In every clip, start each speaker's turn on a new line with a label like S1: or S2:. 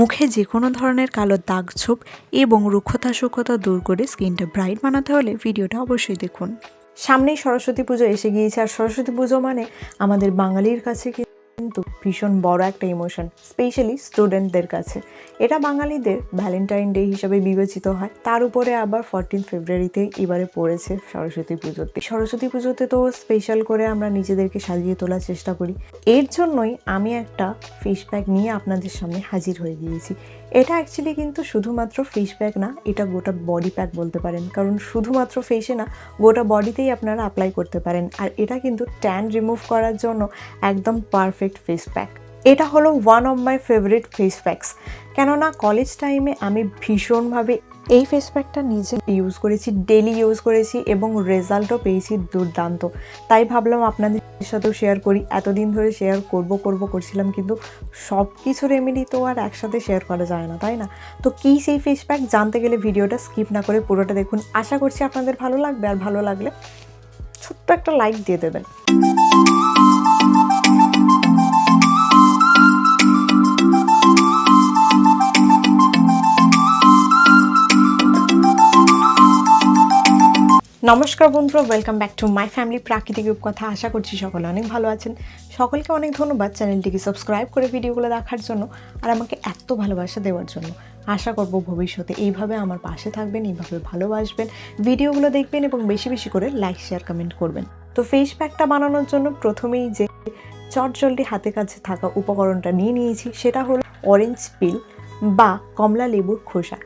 S1: মুখে যে কোনো ধরনের কালো দাগ ছোপ এবং রুক্ষতা দূর করে স্কিনটা ব্রাইট বানাতে হলে ভিডিওটা অবশ্যই দেখুন। সামনেই সরস্বতী পুজো এসে গিয়েছে, আর সরস্বতী পুজো মানে আমাদের বাঙালির কাছে কিন্তু ভীষণ বড় একটা ইমোশন, স্পেশালি স্টুডেন্টদের কাছে। এটা বাঙালিদের ভ্যালেন্টাইন ডে হিসাবে বিবেচিত হয়। তার উপরে আবার 14 ফেব্রুয়ারিতে এবারে পড়েছে সরস্বতী পুজোতে তো স্পেশাল করে আমরা নিজেদেরকে সাজিয়ে তোলার চেষ্টা করি। এর জন্যই আমি একটা ফেস প্যাক নিয়ে আপনাদের সামনে হাজির হয়ে গিয়েছি। এটা অ্যাকচুয়ালি কিন্তু শুধুমাত্র ফেস প্যাক না, এটা গোটা বডি প্যাক বলতে পারেন, কারণ শুধুমাত্র ফেসে না, গোটা বডিতেই আপনারা অ্যাপ্লাই করতে পারেন। আর এটা কিন্তু ট্যান রিমুভ করার জন্য একদম পারফেক্ট ফেস প্যাক। এটা হলো one of my favourite face packs, কেননা কলেজ টাইমে আমি ভীষণভাবে এই ফেস প্যাকটা নিজে ইউজ করেছি, ডেলি ইউজ করেছি এবং রেজাল্টও পেয়েছি দুর্দান্ত। তাই ভাবলাম আপনাদের সাথেও শেয়ার করি। এতদিন ধরে শেয়ার করছিলাম, কিন্তু সব কিছু রেমেডি তো আর একসাথে শেয়ার করা যায় না, তাই না? তো কী সেই ফেস প্যাক জানতে গেলে ভিডিওটা স্কিপ না করে পুরোটা দেখুন। আশা করছি আপনাদের ভালো লাগবে, আর ভালো লাগলে ছোট্ট একটা লাইক দিয়ে দেবেন। নমস্কার বন্ধুরা, welcome back to my family প্রাকৃতিক রূপকথা। আশা করছি সকলে অনেক ভালো আছেন। সকলকে অনেক ধন্যবাদ চ্যানেলটিকে সাবস্ক্রাইব করে ভিডিওগুলো দেখার জন্য আর আমাকে এত ভালোবাসা দেওয়ার জন্য। আশা করব ভবিষ্যতে এইভাবে আমার পাশে থাকবেন, এইভাবে ভালোবাসবেন, ভিডিওগুলো দেখবেন এবং বেশি বেশি করে লাইক, শেয়ার, কমেন্ট করবেন। তো ফেস প্যাকটা বানানোর জন্য প্রথমেই যে চটজলদি হাতে কাছে থাকা উপকরণটা নিয়েছি সেটা হলো অরেঞ্জ পিল বা কমলা লেবুর খোসা।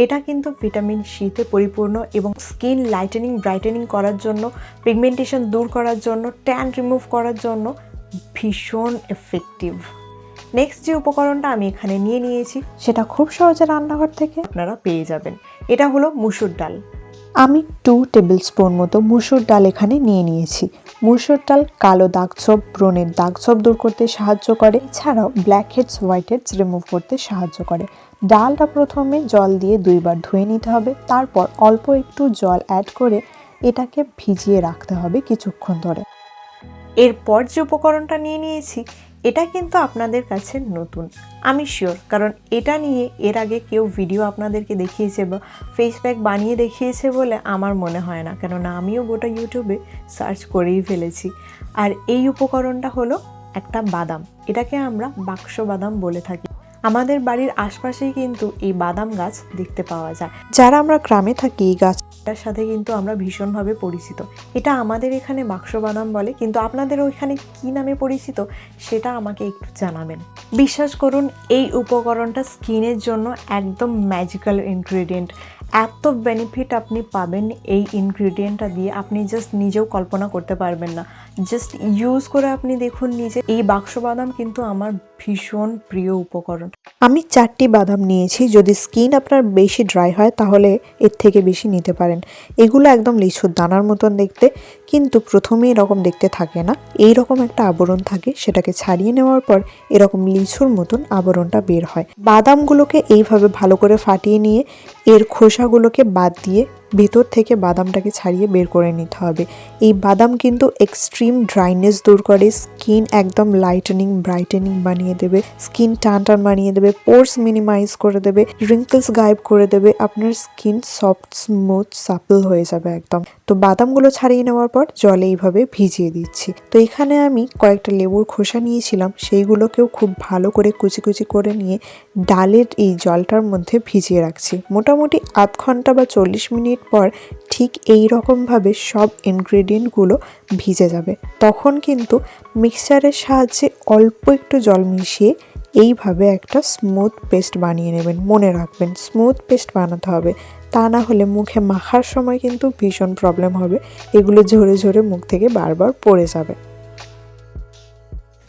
S1: এটা কিন্তু ভিটামিন সিতে পরিপূর্ণ এবং স্কিন লাইটেনিং, ব্রাইটেনিং করার জন্য, পিগমেন্টেশন দূর করার জন্য, ট্যান রিমুভ করার জন্য ভীষণ এফেক্টিভ। নেক্সট যে উপকরণটা আমি এখানে নিয়েছি সেটা খুব সহজে রান্নাঘর থেকে আপনারা পেয়ে যাবেন। এটা হলো মুসুর ডাল। আমি 2 টেবিল স্পুন মতো মুসুর ডাল এখানে নিয়েছি। মুসুর ডাল কালো দাগ ছোপ, ব্রণের দাগ ছোপ দূর করতে সাহায্য করে, এছাড়াও blackheads, whiteheads remove করতে সাহায্য করে। ডালটা প্রথমে জল দিয়ে 2 বার ধুয়ে নিতে হবে, তারপর অল্প একটু জল অ্যাড করে এটাকে ভিজিয়ে রাখতে হবে কিছুক্ষণ ধরে। এরপর যে উপকরণটা নিয়েছি এটা কিন্তু আপনাদের কাছে নতুন, আমি শিওর, কারণ এটা নিয়ে এর আগে কেউ ভিডিও আপনাদেরকে দেখিয়েছে বা ফেস প্যাক বানিয়ে দেখিয়েছে বলে আমার মনে হয় না, কেননা আমিও গোটা ইউটিউবে সার্চ করেই ফেলেছি। আর এই উপকরণটা হলো একটা বাদাম, এটাকে আমরা বাক্স বাদাম বলে থাকি। আমাদের বাড়ির আশপাশেই কিন্তু এই বাদাম গাছ দেখতে পাওয়া যায়। যারা আমরা গ্রামে থাকি এই গাছটার সাথে কিন্তু আমরা ভীষণভাবে পরিচিত। এটা আমাদের এখানে বাক্স বাদাম বলে, কিন্তু আপনাদের ওইখানে কি নামে পরিচিত সেটা আমাকে একটু জানাবেন। বিশ্বাস করুন, এই উপকরণটা স্কিনের জন্য একদম ম্যাজিক্যাল ইনগ্রেডিয়েন্ট। এত বেনিফিট আপনি পাবেন এই ইনগ্রেডিয়েন্টটা দিয়ে, আপনি জাস্ট নিজেও কল্পনা করতে পারবেন না। জাস্ট ইউজ করে আপনি দেখুন নিজে। এই বাক্স বাদাম কিন্তু আমার ভীষণ প্রিয় উপকরণ। আমি 4টি বাদাম নিয়েছি। যদি স্কিন আপনার বেশি ড্রাই হয় তাহলে এর থেকে বেশি নিতে পারেন। এগুলো একদম লিচুর দানার মতন দেখতে, কিন্তু প্রথমে এরকম দেখতে থাকে না, এইরকম একটা আবরণ থাকে, সেটাকে ছাড়িয়ে নেওয়ার পর এরকম লিচুর মতন আবরণটা বের হয়। বাদামগুলোকে এইভাবে ভালো করে ফাটিয়ে নিয়ে এর খোসাগুলোকে বাদ দিয়ে ভেতর থেকে বাদামটাকে ছাড়িয়ে বের করে নিতে হবে। এই বাদাম কিন্তু এক্সট্রিম ড্রাইনেস দূর করে, স্কিন একদম লাইটেনিং, ব্রাইটেনিং বানিয়ে দেবে, স্কিন টান বানিয়ে দেবে, পোর্স মিনিমাইজ করে দেবে, রিঙ্কলস গায়েব করে দেবে, আপনার স্কিন সফট, স্মুথ, সাপল হয়ে যাবে একদম। তো বাদামগুলো ছাড়িয়ে নেওয়ার পর জলে এইভাবে ভিজিয়ে দিচ্ছি। তো এখানে আমি কয়েকটা লেবুর খোসা নিয়েছিলাম, সেইগুলোকেও খুব ভালো করে কুচি কুচি করে নিয়ে ডালের এই জলটার মধ্যে ভিজিয়ে রাখছি। মোটামুটি আধ ঘন্টা বা 40 মিনিট পর ঠিক এই রকমভাবে সব ইনগ্রেডিয়েন্টগুলো ভিজে যাবে। তখন কিন্তু মিক্সচারের সাহায্যে অল্প একটু জল মিশিয়ে এইভাবে একটা স্মুথ পেস্ট বানিয়ে নেবেন। মনে রাখবেন স্মুথ পেস্ট বানাতে হবে, তা না হলে মুখে মাখার সময় কিন্তু ভীষণ প্রবলেম হবে, এগুলো ঝরে ঝরে মুখ থেকে বারবার পড়ে যাবে।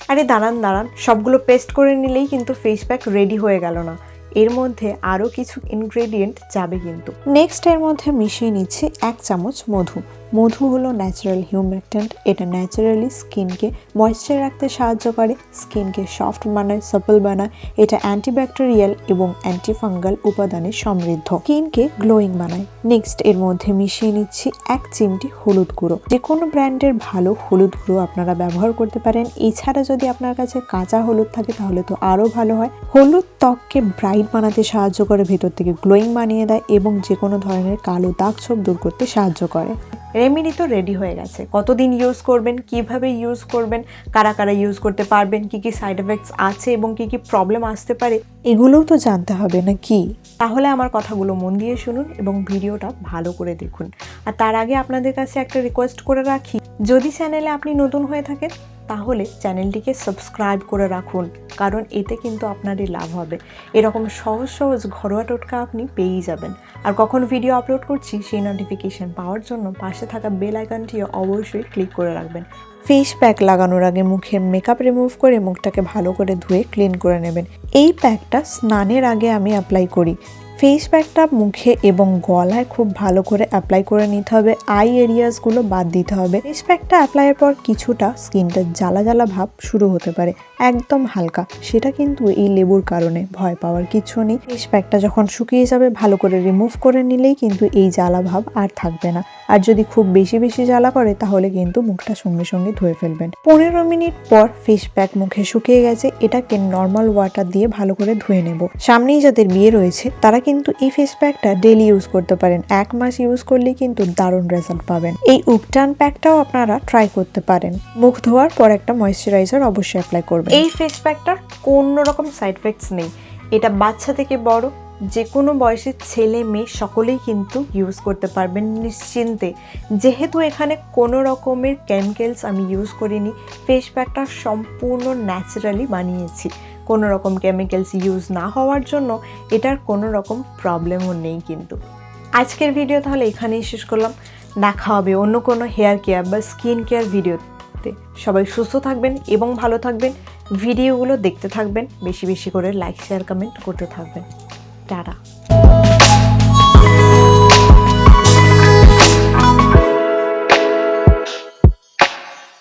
S1: আরে দাঁড়ান, সবগুলো পেস্ট করে নিলেই কিন্তু ফেস প্যাক রেডি হয়ে গেল না, এর মধ্যে আরও কিছু ইনগ্রেডিয়েন্ট যাবে কিন্তু। নেক্সট এর মধ্যে মিশিয়ে নিচ্ছি 1 চামচ মধু। মধু হলো ন্যাচারাল হিউমেক্ট্যান্ট। এটা ন্যাচারালি স্কিনকে ময়েশ্চার রাখতে সাহায্য করে, স্কিনকে সফট বানায়, সাপল বানায়। এটা অ্যান্টিব্যাকটেরিয়াল এবং অ্যান্টিফাঙ্গাল উপাদানে সমৃদ্ধ, স্কিনকে গ্লোয়িং বানায়। নেক্সট এর মধ্যে মিশিয়ে নিচ্ছি 1 চিমটি হলুদ গুঁড়ো। যে কোনো ব্র্যান্ডের ভালো হলুদ গুঁড়ো আপনারা ব্যবহার করতে পারেন। এছাড়া যদি আপনার কাছে কাঁচা হলুদ থাকে তাহলে তো আরও ভালো হয়। হলুদ ত্বককে ব্রাইট বানাতে সাহায্য করে, ভেতর থেকে গ্লোয়িং বানিয়ে দেয় এবং যে কোনো ধরনের কালো দাগ ছোপ দূর করতে সাহায্য করে। রেমেডি তো রেডি হয়ে গেছে। কতদিন ইউজ করবেন, কিভাবে ইউজ করবেন, কারা কারা ইউজ করতে পারবেন, কি কি সাইড এফেক্টস আছে এবং কি কি প্রবলেম আসতে পারে, এগুলোও তো জানতে হবে না কি? তাহলে আমার কথাগুলো মন দিয়ে শুনুন এবং ভিডিওটা ভালো করে দেখুন। আর তার আগে আপনাদের কাছে একটা রিকোয়েস্ট করে রাখি, যদি চ্যানেলে আপনি নতুন হয়ে থাকেন তাহলে চ্যানেলটিকে সাবস্ক্রাইব করে রাখুন, কারণ এতে কিন্তু আপনারই লাভ হবে। এরকম সহজ সহজ ঘরোয়া টোটকা আপনি পেয়েই যাবেন। আর কখন ভিডিও আপলোড করছি সেই নোটিফিকেশান পাওয়ার জন্য পাশে থাকা বেল আইকনটিও অবশ্যই ক্লিক করে রাখবেন। ফেস প্যাক লাগানোর আগে মুখের মেকআপ রিমুভ করে মুখটাকে ভালো করে ধুয়ে ক্লিন করে নেবেন। এই প্যাকটা স্নানের আগে আমি অ্যাপ্লাই করি। ফেস প্যাকটা মুখে এবং গলায় খুব ভালো করে অ্যাপ্লাই করে নিতে হবে, আই এরিয়াসগুলো বাদ দিতে হবে। ফেস প্যাকটা অ্যাপ্লাইয়ের পর কিছুটা স্কিনটা জ্বালা জ্বালা ভাব শুরু হতে পারে, একদম হালকা। সেটা কিন্তু এই লেবুর কারণে, ভয় পাওয়ার কিছু নেই। ফেস প্যাকটা যখন শুকিয়ে যাবে ভালো করে রিমুভ করে নিলেই কিন্তু এই জ্বালা ভাব আর থাকবে না। আর যদি খুব বেশি বেশি জ্বালা করে তাহলে কিন্তু মুখটা সঙ্গে সঙ্গে ধুয়ে ফেলবেন। 15 মিনিট পর ফেস প্যাক মুখে শুকিয়ে গেছে, এটাকে নর্মাল ওয়াটার দিয়ে ভালো করে ধুয়ে নেব। সামনেই যাদের বিয়ে রয়েছে তারা কিন্তু এই ফেস প্যাকটা ডেলি ইউজ করতে পারেন। 1 মাস ইউজ করলেই কিন্তু দারুণ রেজাল্ট পাবেন। এই উপটান প্যাকটাও আপনারা ট্রাই করতে পারেন। মুখ ধোয়ার পর একটা ময়েশ্চারাইজার অবশ্যই অ্যাপ্লাই করবেন। এই ফেস প্যাকটার কোনো রকম সাইড এফেক্টস নেই। এটা বাচ্চা থেকে বড়, যে কোনো বয়সের ছেলে মেয়ে সকলেই কিন্তু ইউজ করতে পারবেন নিশ্চিন্তে। যেহেতু এখানে কোনো রকমের কেমিক্যালস আমি ইউজ করিনি, ফেস প্যাকটা সম্পূর্ণ ন্যাচারালি বানিয়েছি। কোনো রকম কেমিক্যালস ইউজ না হওয়ার জন্য এটার কোনো রকম প্রবলেমও নেই কিন্তু। আজকের ভিডিও তাহলে এখানেই শেষ করলাম। দেখা হবে অন্য কোনো হেয়ার কেয়ার বা স্কিন কেয়ার ভিডিওতে। সবাই সুস্থ থাকবেন এবং ভালো থাকবেন। ভিডিওগুলো দেখতে থাকবেন, বেশি বেশি করে লাইক শেয়ার কমেন্ট করতে থাকবেন। টাটা।